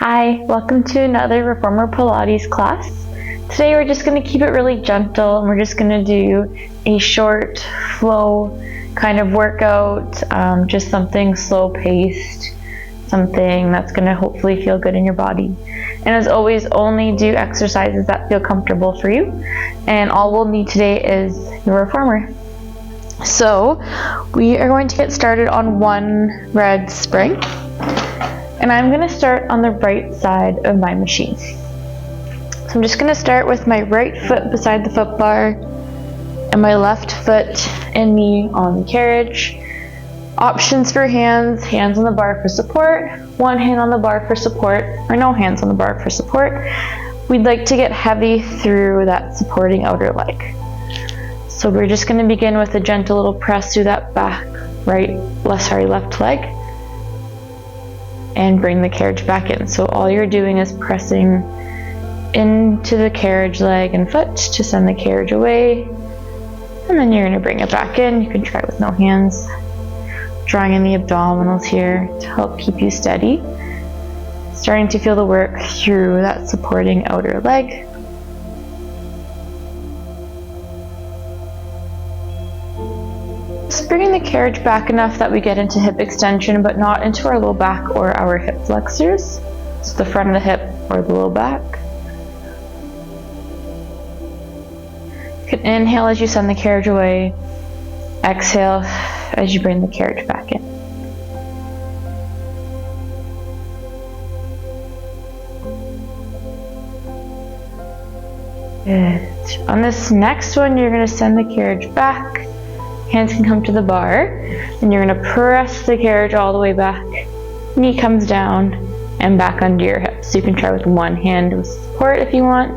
Hi, welcome to another Reformer Pilates class. Today we're just going to keep it really gentle and we're just going to do a short flow kind of workout, just something slow paced, something that's going to hopefully feel good in your body. And as always, only do exercises that feel comfortable for you. And all we'll need today is your reformer. So we are going to get started on one red spring. And I'm going to start on the right side of my machine. So I'm just going to start with my right foot beside the foot bar and my left foot and knee on the carriage. Options for hands, hands on the bar for support, one hand on the bar for support, or no hands on the bar for support. We'd like to get heavy through that supporting outer leg. So we're just going to begin with a gentle little press through that back left leg. And bring the carriage back in. So all you're doing is pressing into the carriage leg and foot to send the carriage away. And then you're going to bring it back in. You can try it with no hands. Drawing in the abdominals here to help keep you steady. Starting to feel the work through that supporting outer leg. Just bringing the carriage back enough that we get into hip extension, but not into our low back or our hip flexors. So the front of the hip or the low back. You can inhale as you send the carriage away. Exhale as you bring the carriage back in. Good. On this next one, you're going to send the carriage back. Hands can come to the bar, and you're going to press the carriage all the way back. Knee comes down and back under your hips. So you can try with one hand with support if you want.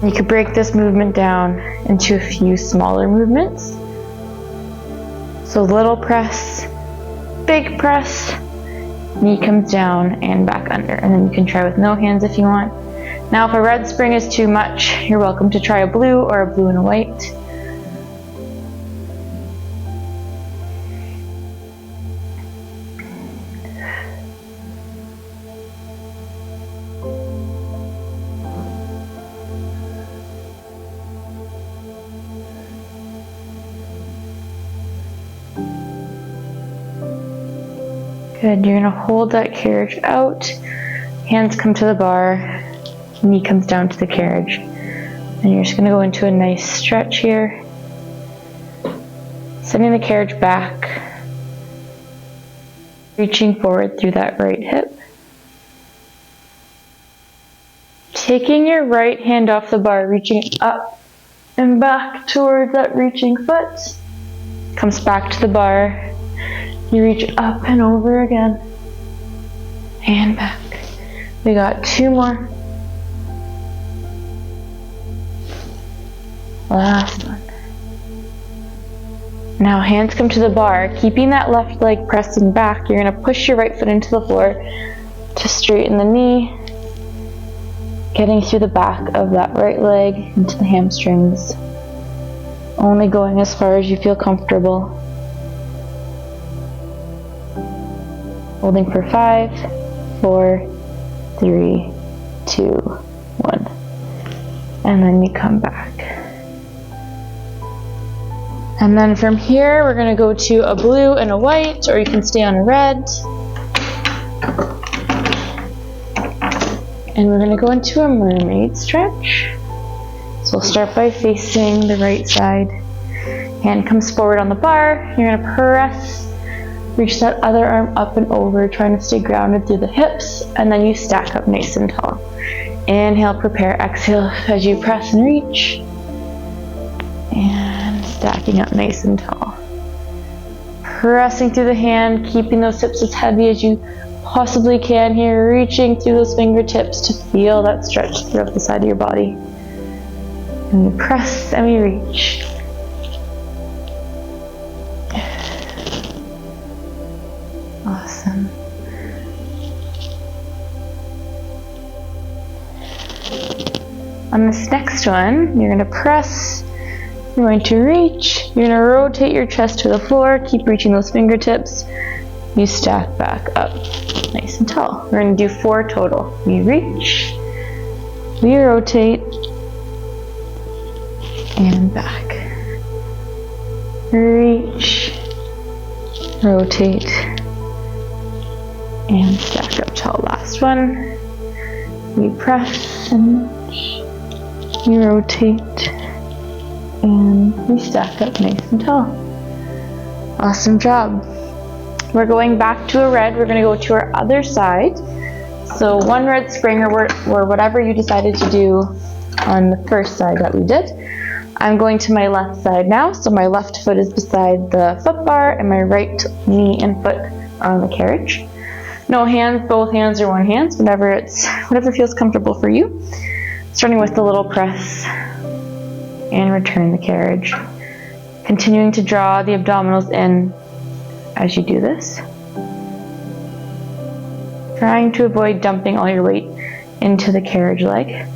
You could break this movement down into a few smaller movements. So little press, big press, knee comes down and back under. And then you can try with no hands if you want. Now if a red spring is too much, you're welcome to try a blue or a blue and a white. Good, you're going to hold that carriage out, hands come to the bar, knee comes down to the carriage, and you're just going to go into a nice stretch here, sending the carriage back, reaching forward through that right hip, taking your right hand off the bar, reaching up and back towards that reaching foot, comes back to the bar. You reach up and over again, and back. We got two more. Last one. Now hands come to the bar, keeping that left leg pressing back. You're going to push your right foot into the floor to straighten the knee, getting through the back of that right leg into the hamstrings. Only going as far as you feel comfortable. Holding for 5, 4, 3, 2, 1. And then you come back. And then from here, we're going to go to a blue and a white, or you can stay on a red. And we're going to go into a mermaid stretch. So we'll start by facing the right side. Hand comes forward on the bar. You're going to press. Reach that other arm up and over, trying to stay grounded through the hips, and then you stack up nice and tall. Inhale, prepare, exhale as you press and reach. And stacking up nice and tall. Pressing through the hand, keeping those hips as heavy as you possibly can here, reaching through those fingertips to feel that stretch throughout the side of your body. And we press and we reach. Awesome. On this next one, you're going to press, you're going to reach, you're going to rotate your chest to the floor, keep reaching those fingertips, you stack back up nice and tall. We're going to do 4 total. We reach, we rotate, and back. Reach, rotate, and stack up tall. Last one. We press and we rotate and we stack up nice and tall. Awesome job. We're going back to a red. We're going to go to our other side. So 1 red spring or whatever you decided to do on the first side that we did. I'm going to my left side now. So my left foot is beside the foot bar and my right knee and foot are on the carriage. No hands, both hands or one hand, whatever feels comfortable for you. Starting with the little press and return the carriage. Continuing to draw the abdominals in as you do this. Trying to avoid dumping all your weight into the carriage leg.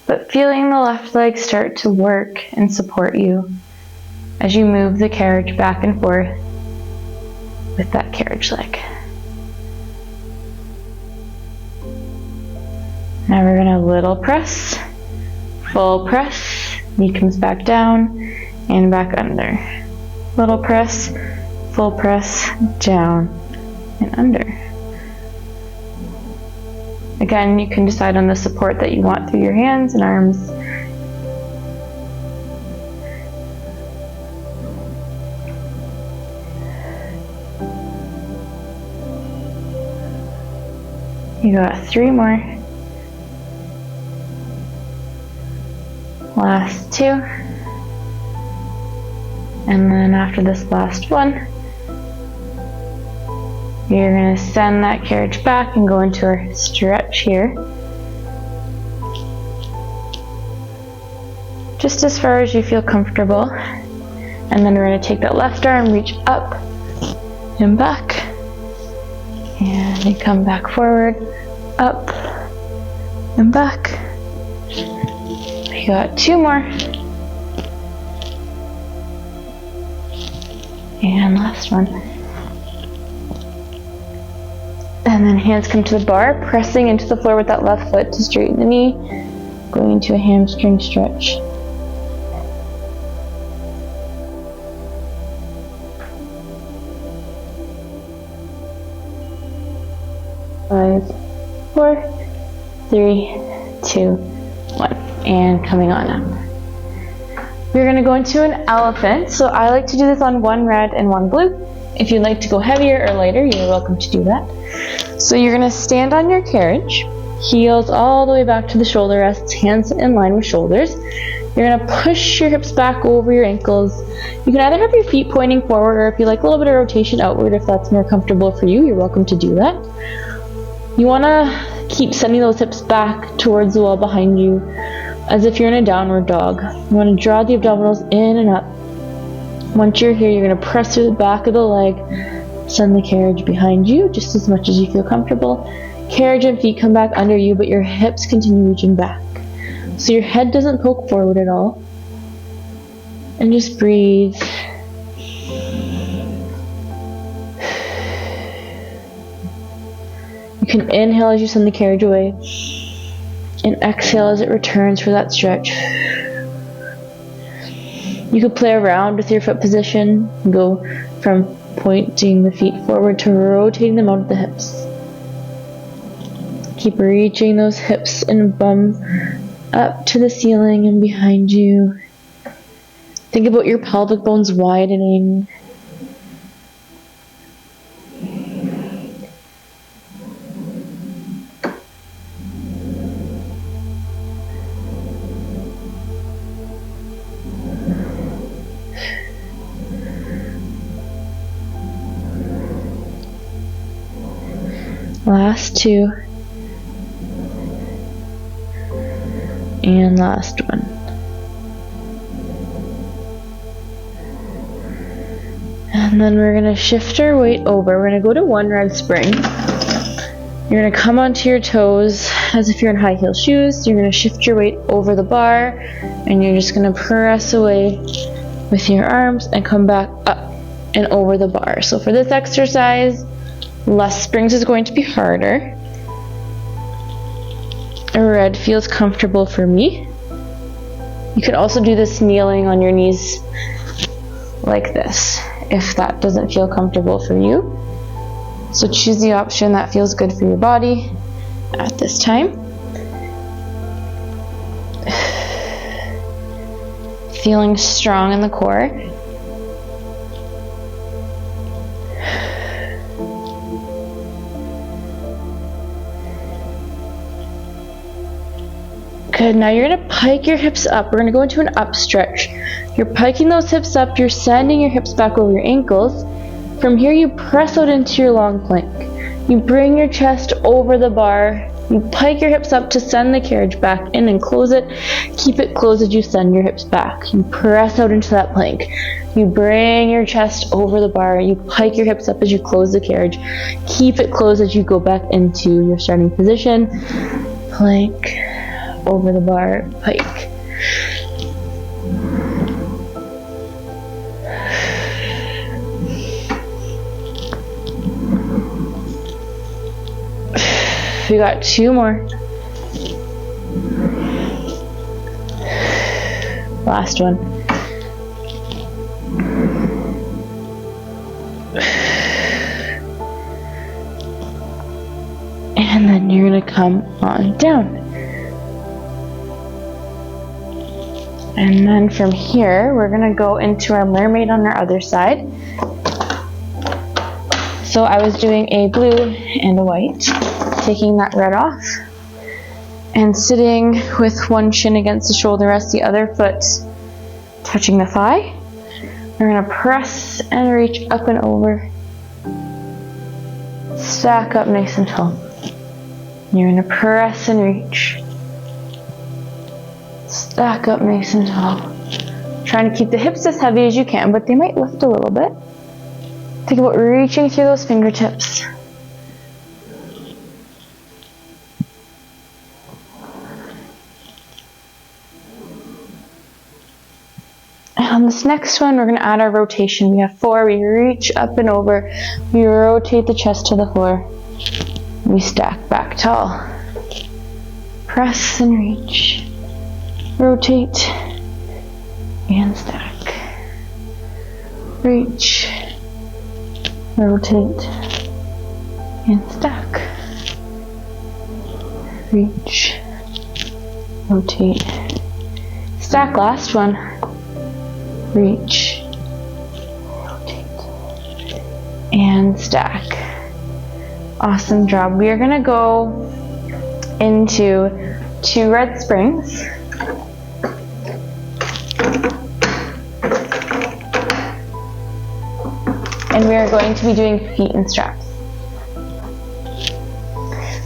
But feeling the left leg start to work and support you as you move the carriage back and forth with that carriage leg. Now we're going to little press, full press, knee comes back down and back under. Little press, full press, down and under. Again, you can decide on the support that you want through your hands and arms. You got 3 more. Last 2. And then after this last one, you're going to send that carriage back and go into our stretch here. Just as far as you feel comfortable. And then we're going to take that left arm, reach up and back. And you come back forward, up and back. We got 2 more. And last one. And then hands come to the bar, pressing into the floor with that left foot to straighten the knee, going into a hamstring stretch. Five, 4, 3, 2, 1. And coming on up. We're going to go into an elephant. So I like to do this on 1 red and 1 blue. If you'd like to go heavier or lighter, you're welcome to do that. So you're going to stand on your carriage, heels all the way back to the shoulder rests, hands in line with shoulders. You're going to push your hips back over your ankles. You can either have your feet pointing forward, or if you like a little bit of rotation outward, if that's more comfortable for you, you're welcome to do that. You want to keep sending those hips back towards the wall behind you as if you're in a downward dog. You want to draw the abdominals in and up. Once you're here, you're going to press through the back of the leg, send the carriage behind you just as much as you feel comfortable. Carriage and feet come back under you, but your hips continue reaching back. So your head doesn't poke forward at all. And just breathe. You can inhale as you send the carriage away, and exhale as it returns for that stretch. You could play around with your foot position and go from pointing the feet forward to rotating them out of the hips. Keep reaching those hips and bum up to the ceiling and behind you. Think about your pelvic bones widening. Last 2. And last one. And then we're going to shift our weight over. We're going to go to 1 red spring. You're going to come onto your toes as if you're in high heel shoes. You're going to shift your weight over the bar, and you're just going to press away with your arms and come back up and over the bar. So for this exercise, less springs is going to be harder. A red feels comfortable for me. You could also do this kneeling on your knees like this, if that doesn't feel comfortable for you. So choose the option that feels good for your body at this time. Feeling strong in the core. Good, now you're gonna pike your hips up. We're gonna go into an up stretch. You're piking those hips up, you're sending your hips back over your ankles. From here, you press out into your long plank. You bring your chest over the bar. You pike your hips up to send the carriage back in and close it. Keep it closed as you send your hips back. You press out into that plank. You bring your chest over the bar. You pike your hips up as you close the carriage. Keep it closed as you go back into your starting position. Plank, over the bar, pike. We got 2 more. Last one. And then you're gonna come on down. And then from here, we're gonna go into our mermaid on our other side. So I was doing a blue and a white, taking that red off, and sitting with one shin against the shoulder rest, the other foot touching the thigh. We're gonna press and reach up and over. Stack up nice and tall. You're gonna press and reach. Stack up nice and tall. Trying to keep the hips as heavy as you can, but they might lift a little bit. Think about reaching through those fingertips. And on this next one, we're going to add our rotation. We have 4. We reach up and over. We rotate the chest to the floor. We stack back tall. Press and reach. Rotate and stack. Reach. Rotate and stack. Reach. Rotate. Stack. Last one. Reach. Rotate. And stack. Awesome job. We are going to go into 2 red springs. And we are going to be doing feet and straps.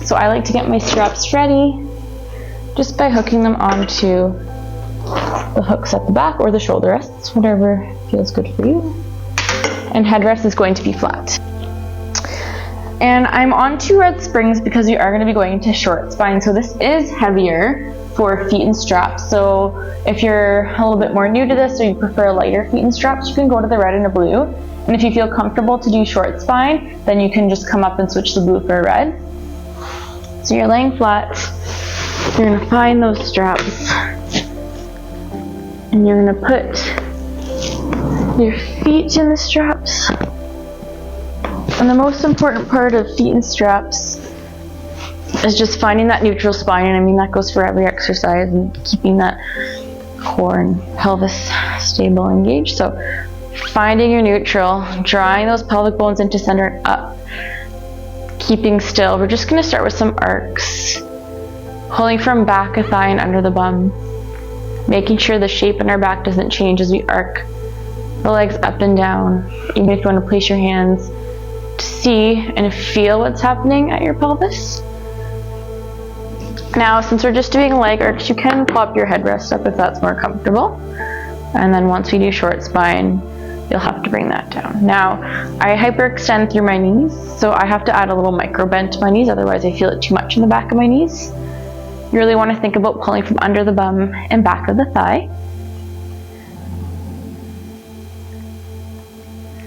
So I like to get my straps ready just by hooking them onto the hooks at the back or the shoulder rests, whatever feels good for you. And headrest is going to be flat. And I'm on 2 red springs because we are going to be going into short spine. So this is heavier for feet and straps. So if you're a little bit more new to this or you prefer lighter feet and straps, you can go to the red and a blue. And if you feel comfortable to do short spine, then you can just come up and switch the blue for a red. So you're laying flat, you're going to find those straps, and you're going to put your feet in the straps. And the most important part of feet and straps is just finding that neutral spine, and I mean that goes for every exercise, and keeping that core and pelvis stable and engaged. So finding your neutral, drawing those pelvic bones into center up, keeping still. We're just going to start with some arcs, pulling from back of thigh and under the bum, making sure the shape in our back doesn't change as we arc the legs up and down. Even if you want to place your hands to see and feel what's happening at your pelvis. Now, since we're just doing leg arcs, you can pop your headrest up if that's more comfortable. And then once we do short spine, you'll have to bring that down. Now, I hyperextend through my knees, so I have to add a little micro bend to my knees, otherwise I feel it too much in the back of my knees. You really want to think about pulling from under the bum and back of the thigh.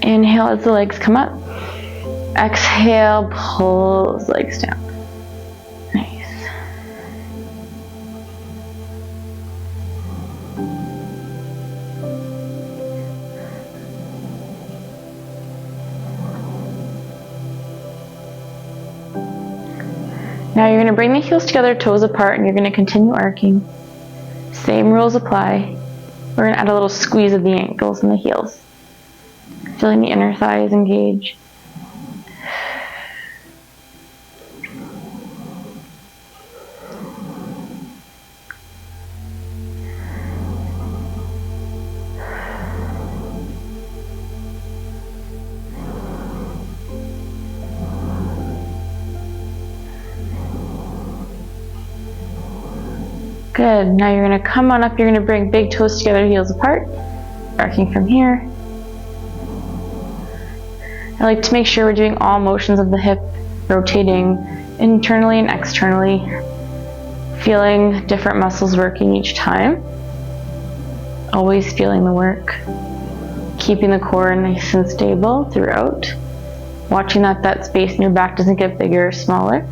Inhale as the legs come up. Exhale, pull those legs down. Nice. Now you're going to bring the heels together, toes apart, and you're going to continue arcing. Same rules apply. We're going to add a little squeeze of the ankles and the heels. Feeling the inner thighs engage. Good. Now you're going to come on up. You're going to bring big toes together, heels apart. Arcing from here. I like to make sure we're doing all motions of the hip, rotating internally and externally, feeling different muscles working each time. Always feeling the work. Keeping the core nice and stable throughout. Watching that space in your back doesn't get bigger or smaller.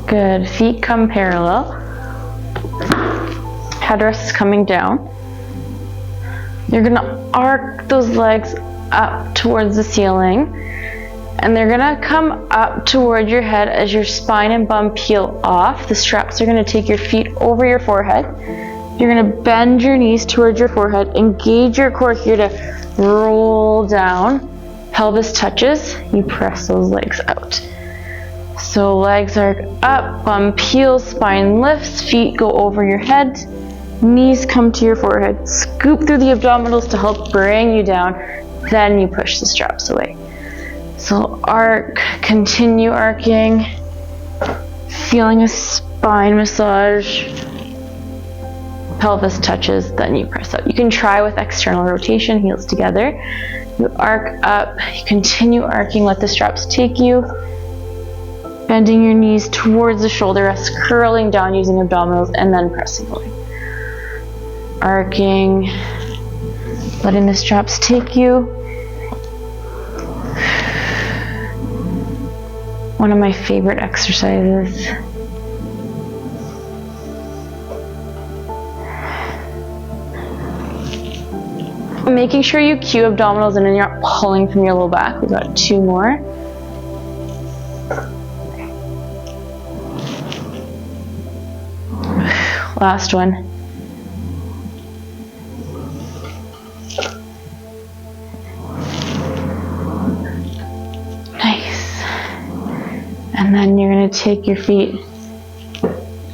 Good. Feet come parallel. Headrest is coming down. You're going to arc those legs up towards the ceiling, and they're going to come up toward your head as your spine and bum peel off. The straps are going to take your feet over your forehead. You're going to bend your knees towards your forehead. Engage your core here to roll down. Pelvis touches. You press those legs out. So legs arc up, bum peels, spine lifts, feet go over your head, knees come to your forehead. Scoop through the abdominals to help bring you down. Then you push the straps away. So arc, continue arcing, feeling a spine massage. Pelvis touches, then you press out. You can try with external rotation, heels together. You arc up, you continue arcing, let the straps take you. Bending your knees towards the shoulder rest, curling down using abdominals, and then pressing away. Arcing, letting the straps take you. One of my favorite exercises. Making sure you cue abdominals in and you're not pulling from your low back. We've got 2 more. Last one. Nice. And then you're going to take your feet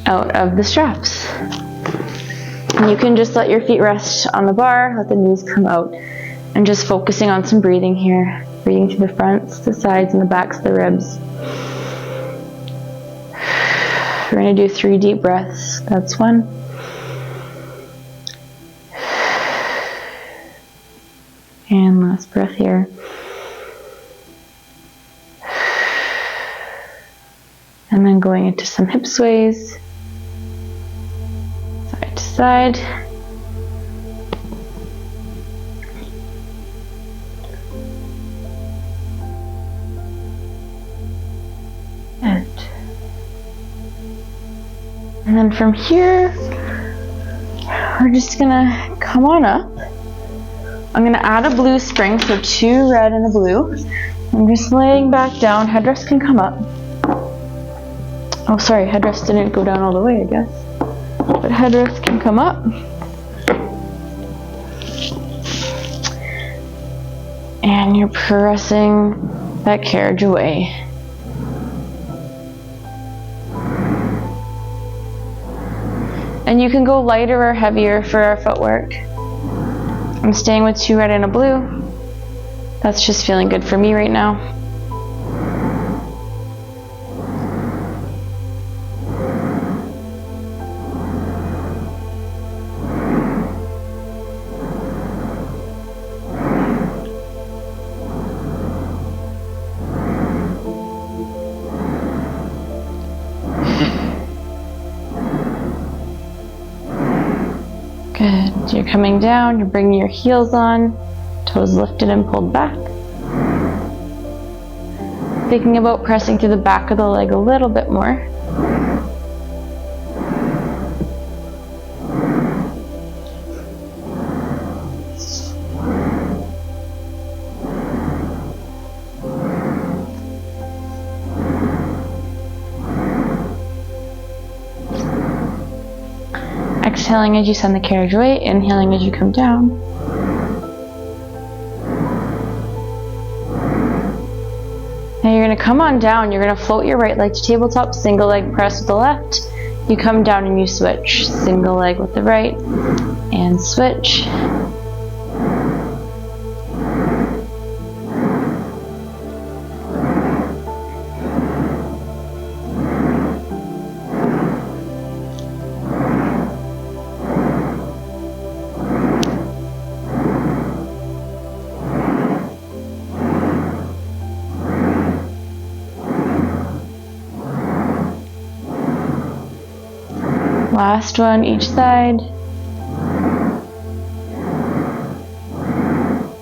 out of the straps. And you can just let your feet rest on the bar, let the knees come out, and just focusing on some breathing here. Breathing through the fronts, the sides, and the backs of the ribs. We're going to do 3 deep breaths. That's 1. And last breath here. And then going into some hip sways. Side to side. And then from here, we're just gonna come on up. I'm gonna add a blue spring, so 2 red and a blue. I'm just laying back down. Headrest can come up. Oh, sorry, headrest didn't go down all the way, I guess. But headrest can come up. And you're pressing that carriage away. And you can go lighter or heavier for our footwork. I'm staying with 2 red and a blue. That's just feeling good for me right now. So you're coming down, you're bringing your heels on, toes lifted and pulled back. Thinking about pressing through the back of the leg a little bit more. Exhaling as you send the carriage away, inhaling as you come down. Now you're going to come on down, you're going to float your right leg to tabletop, single leg press with the left. You come down and you switch, single leg with the right, and switch. Last one each side.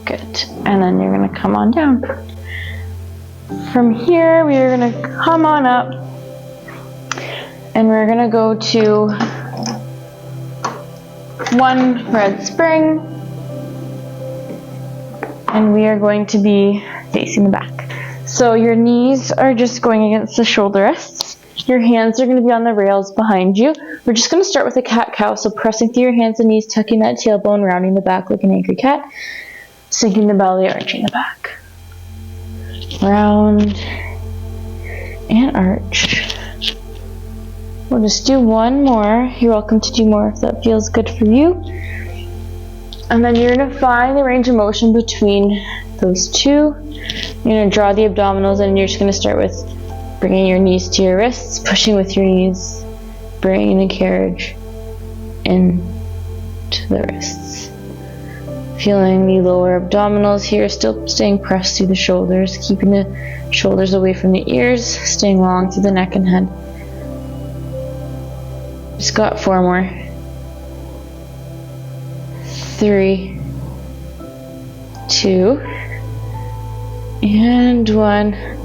Good. And then you're going to come on down. From here, we are going to come on up and we're going to go to one red spring and we are going to be facing the back. So your knees are just going against the shoulder rests. Your hands are going to be on the rails behind you. We're just going to start with a cat-cow, so pressing through your hands and knees, tucking that tailbone, rounding the back like an angry cat, sinking the belly, arching the back. Round and arch. We'll just do one more. You're welcome to do more if that feels good for you. And then you're going to find the range of motion between those two. You're going to draw the abdominals and you're just going to start with bringing your knees to your wrists, pushing with your knees, bringing the carriage into the wrists. Feeling the lower abdominals here, still staying pressed through the shoulders, keeping the shoulders away from the ears, staying long through the neck and head. Just got 4 more. 3, 2, and 1.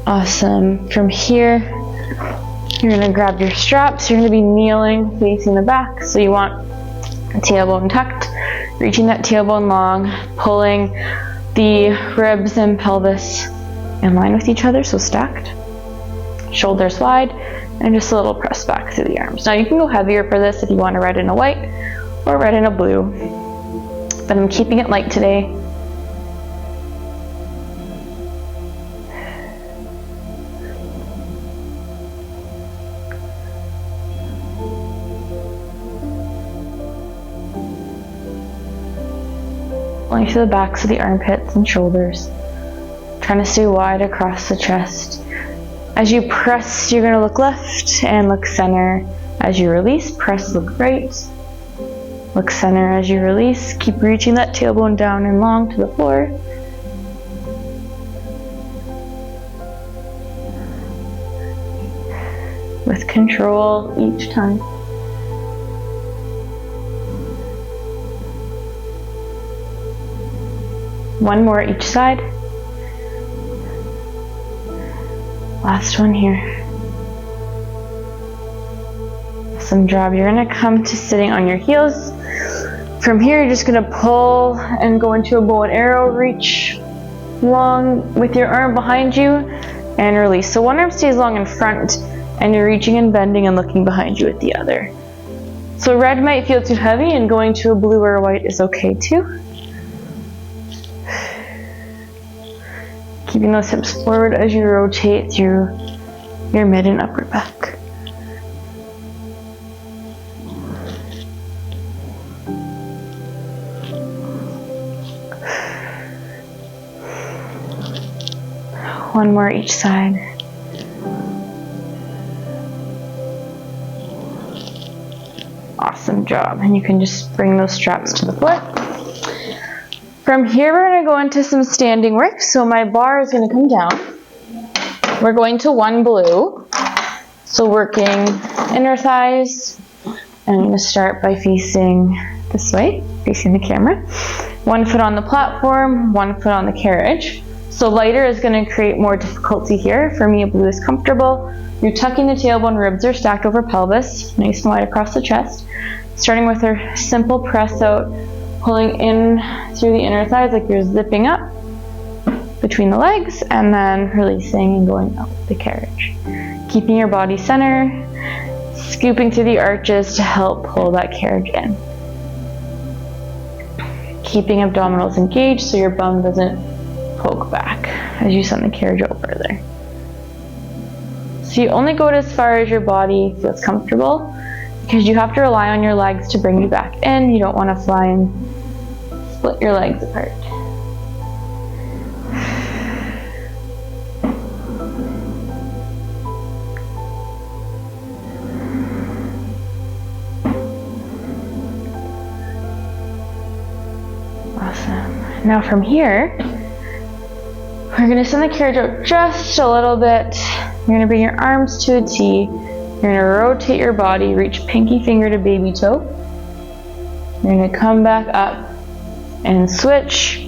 Awesome. From here, you're going to grab your straps. You're going to be kneeling, facing the back. So you want a tailbone tucked, reaching that tailbone long, pulling the ribs and pelvis in line with each other, so stacked. Shoulders wide, and just a little press back through the arms. Now you can go heavier for this if you want a red and a white, or red and a blue. But I'm keeping it light today. Pulling through the backs of the armpits and shoulders. Trying to stay wide across the chest. As you press, you're going to look left and look center. As you release, press, look right. Look center as you release. Keep reaching that tailbone down and long to the floor. With control each time. One more each side. Last one here. Awesome job. You're going to come to sitting on your heels. From here, you're just going to pull and go into a bow and arrow. Reach long with your arm behind you and release. So one arm stays long in front and you're reaching and bending and looking behind you with the other. So red might feel too heavy and going to a blue or a white is okay too. Keeping those hips forward as you rotate through your mid and upper back. One more each side. Awesome job. And you can just bring those straps to the foot. From here, we're going to go into some standing work. So my bar is going to come down. We're going to one blue. So working inner thighs. And I'm going to start by facing this way, facing the camera. 1 foot on the platform, 1 foot on the carriage. So lighter is going to create more difficulty here. For me, a blue is comfortable. You're tucking the tailbone, ribs are stacked over pelvis, nice and wide across the chest. Starting with our simple press out, pulling in through the inner thighs like you're zipping up between the legs, and then releasing and going up the carriage. Keeping your body center, scooping through the arches to help pull that carriage in. Keeping abdominals engaged so your bum doesn't poke back as you send the carriage out further. So you only go as far as your body feels comfortable, because you have to rely on your legs to bring you back in. You don't want to fly and split your legs apart. Awesome. Now from here, we're going to send the carriage out just a little bit. You're going to bring your arms to a T. You're going to rotate your body, reach pinky finger to baby toe. You're going to come back up and switch.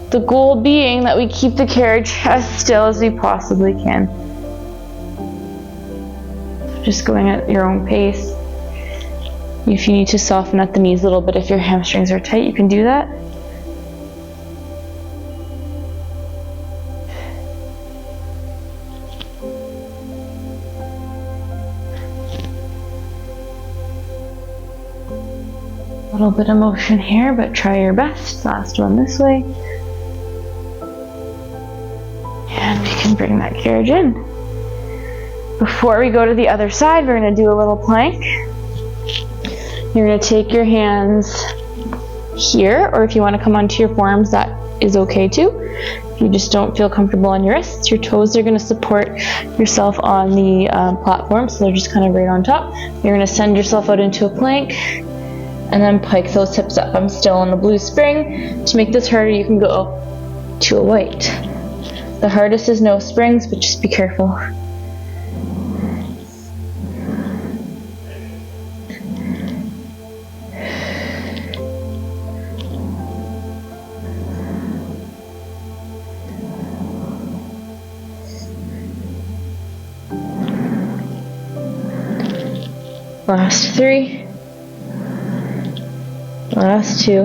The goal being that we keep the carriage as still as we possibly can. Just going at your own pace. If you need to soften at the knees a little bit, if your hamstrings are tight, you can do that. A little bit of motion here, but try your best. Last one this way. And we can bring that carriage in. Before we go to the other side, we're going to do a little plank. You're going to take your hands here, or if you want to come onto your forearms, that is okay too. If you just don't feel comfortable on your wrists, your toes are going to support yourself on the platform, so they're just kind of right on top. You're going to send yourself out into a plank, and then pike those hips up. I'm still on the blue spring. To make this harder, you can go to a white. The hardest is no springs, but just be careful. Last 3. Last 2.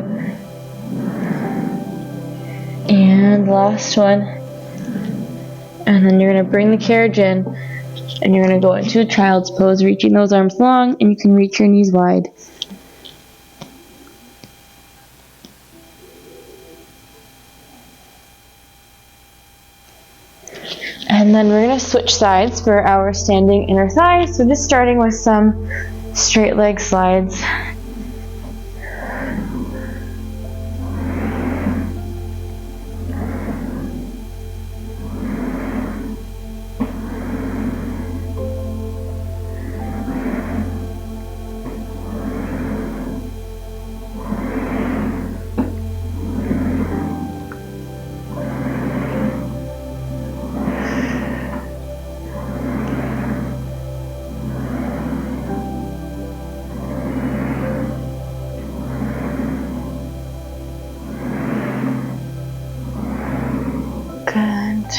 And last one. And then you're going to bring the carriage in, and you're going to go into a child's pose, reaching those arms long, and you can reach your knees wide. And then we're going to switch sides for our standing inner thighs. So just starting with some straight leg slides. Good.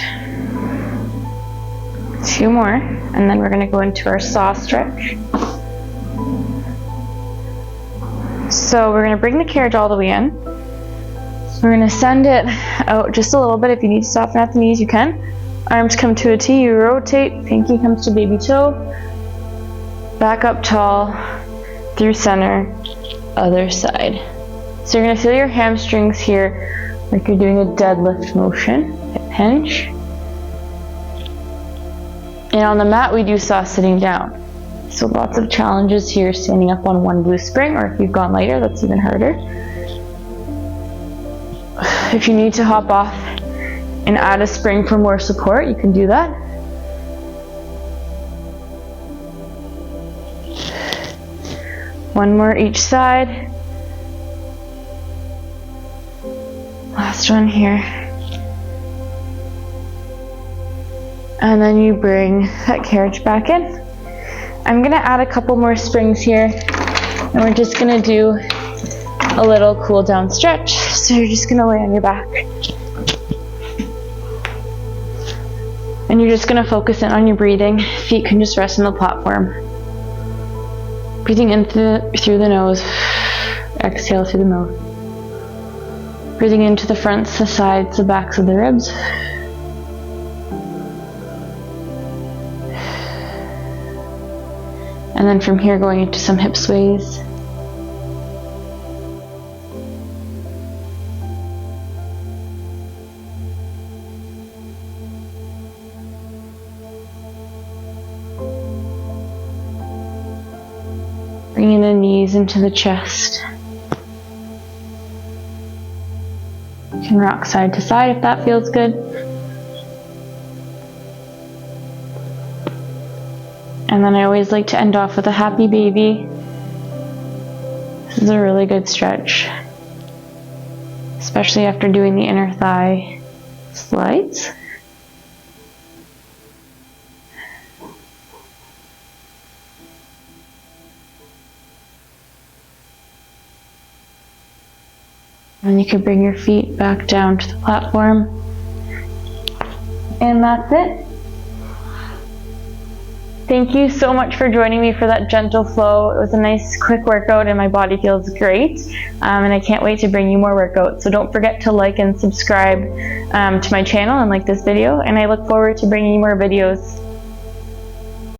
2 more, and then we're going to go into our saw stretch. So we're going to bring the carriage all the way in. We're going to send it out just a little bit. If you need to soften at the knees, you can. Arms come to a T, you rotate, pinky comes to baby toe, back up tall, through center, other side. So you're going to feel your hamstrings here like you're doing a deadlift motion. Hip hinge. And on the mat, we do saw sitting down. So lots of challenges here standing up on one blue spring, or if you've gone lighter, that's even harder. If you need to hop off and add a spring for more support, you can do that. One more each side. Last one here. And then you bring that carriage back in. I'm gonna add a couple more springs here, and we're just gonna do a little cool down stretch. So you're just gonna lay on your back. And you're just gonna focus in on your breathing. Feet can just rest on the platform. Breathing in through the nose. Exhale through the mouth. Breathing into the fronts, the sides, the backs of the ribs. And then from here going into some hip sways. Bringing the knees into the chest. You can rock side to side if that feels good. And then I always like to end off with a happy baby. This is a really good stretch, especially after doing the inner thigh slides. And you can bring your feet back down to the platform. And that's it. Thank you so much for joining me for that gentle flow. It was a nice quick workout and my body feels great. And I can't wait to bring you more workouts. So don't forget to like and subscribe to my channel and like this video. And I look forward to bringing you more videos